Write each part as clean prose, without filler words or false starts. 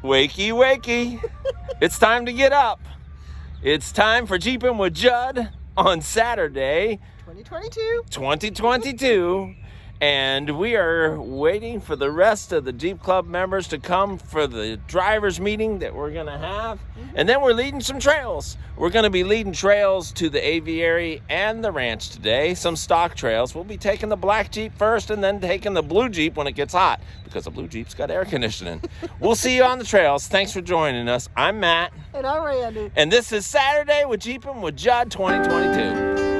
Wakey, wakey. It's time to get up. It's time for Jeepin with Judd on Saturday, 2022. And we are waiting for the rest of the Jeep Club members to come for the drivers meeting that we're going to have. And then we're leading some trails. We're going to be leading trails to the Aviary and the ranch today, some stock trails. We'll be taking the black Jeep first and then taking the blue Jeep when it gets hot, because the blue Jeep's got air conditioning. We'll see you on the trails. Thanks for joining us. I'm Matt. And I'm Randy. And this is Saturday with Jeepin with Judd 2022.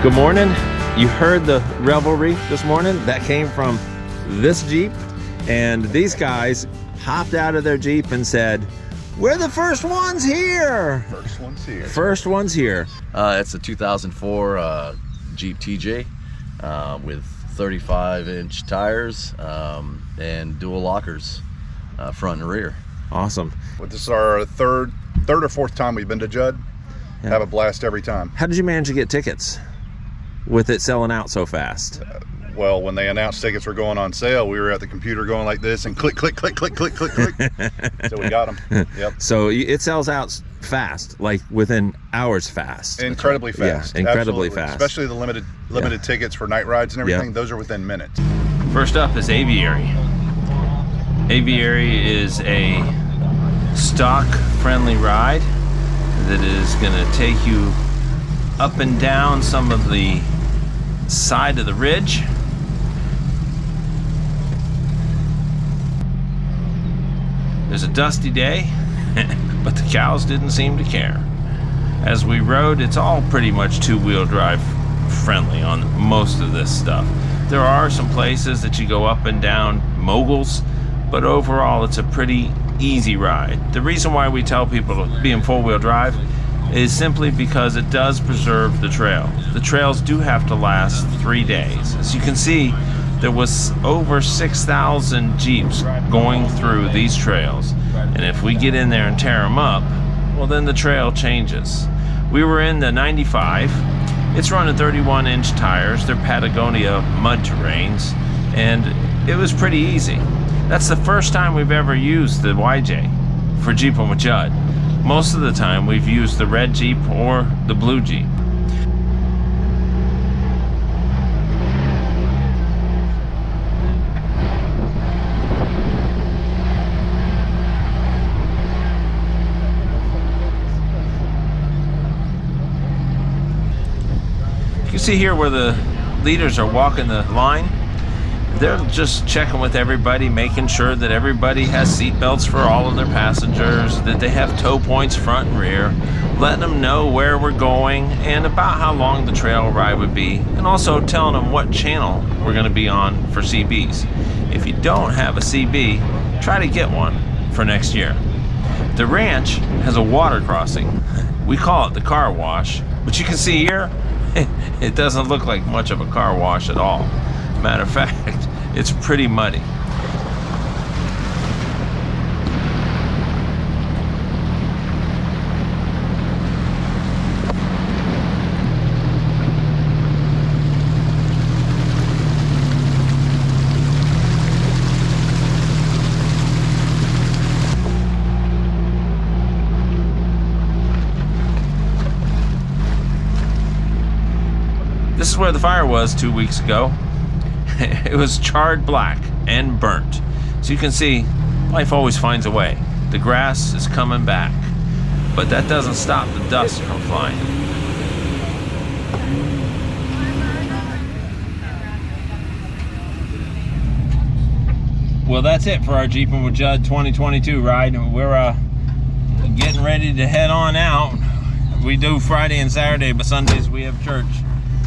Good morning. You heard the revelry this morning. That came from this Jeep, and these guys hopped out of their Jeep and said, "We're the first ones here." First ones here. First ones here. It's a 2004 Jeep TJ with 35-inch tires and dual lockers, front and rear. Awesome. Well, this is our third or fourth time we've been to Judd. Yeah. Have a blast every time. How did you manage to get tickets with it selling out so fast? Well, when they announced tickets were going on sale, we were at the computer going like this and click, click, click, click, click, click, click. So we got them. Yep. So it sells out fast, like within hours fast. Incredibly fast. Yeah, incredibly Absolutely. fast. Especially the limited tickets for night rides and everything. Yeah. Those are within minutes. First up is Aviary. Aviary is a stock-friendly ride that is going to take you up and down some of the side of the ridge. There's a dusty day, but the cows didn't seem to care. As we rode, it's all pretty much two-wheel drive friendly on most of this stuff. There are some places that you go up and down moguls, but overall it's a pretty easy ride. The reason why we tell people to be in four-wheel drive is simply because it does preserve the trail. The trails do have to last 3 days. As you can see, there was over 6,000 Jeeps going through these trails. And if we get in there and tear them up, well, then the trail changes. We were in the 95. It's running 31-inch tires. They're Patagonia mud terrains, and it was pretty easy. That's the first time we've ever used the YJ for Jeepin with Judd. Most of the time we've used the red Jeep or the blue Jeep. You can see here where the leaders are walking the line. They're just checking with everybody, making sure that everybody has seat belts for all of their passengers, that they have tow points front and rear, letting them know where we're going and about how long the trail ride would be, and also telling them what channel we're going to be on for CBs. If you don't have a CB, try to get one for next year. The ranch has a water crossing. We call it the car wash, but you can see here, it doesn't look like much of a car wash at all. Matter of fact, it's pretty muddy. This is where the fire was 2 weeks ago. It was charred black and burnt. So you can see, life always finds a way. The grass is coming back, but that doesn't stop the dust from flying. Well, that's it for our Jeepin' with Judd 2022 ride. We're getting ready to head on out. We do Friday and Saturday, but Sundays we have church.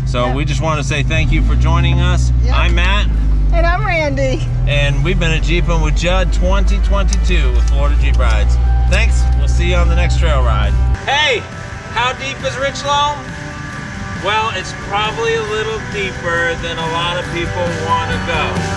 So we just want to say thank you for joining us. I'm Matt. And I'm Randy. And we've been at Jeepin' with Judd 2022 with Florida Jeep Rides. Thanks. We'll see you on the next trail ride. Hey, how deep is Richloam? Well, it's probably a little deeper than a lot of people want to go.